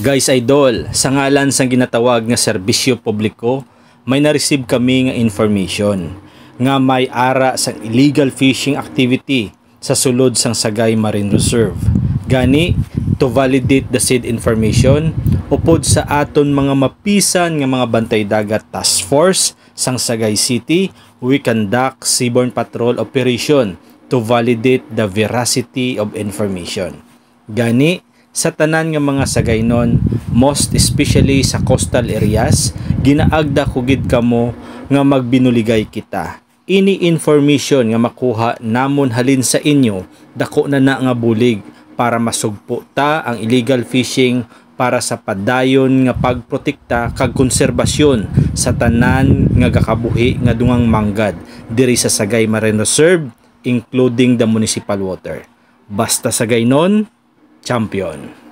Guys idol, sa ngalan sang ginatawag nga serbisyo publiko, may na-receive kami nga information nga may ara sang illegal fishing activity sa sulod sang Sagay Marine Reserve. Gani, to validate the said information, upod sa aton mga mapisan nga mga bantay dagat task force sang Sagay City, we conduct seaborne patrol operation to validate the veracity of information. Gani, sa tanan nga mga sagaynon, most especially sa coastal areas, ginaagda kugid kamo nga magbinuligay kita. Ini information nga makuha namon halin sa inyo, dako na nga bulig para masugpo ta ang illegal fishing para sa padayon nga pagprotekta kag konserbasyon sa tanan nga gakabuhi nga dungang manggad diri sa Sagay Marine Reserve, including the municipal water. Basta sagaynon, champion.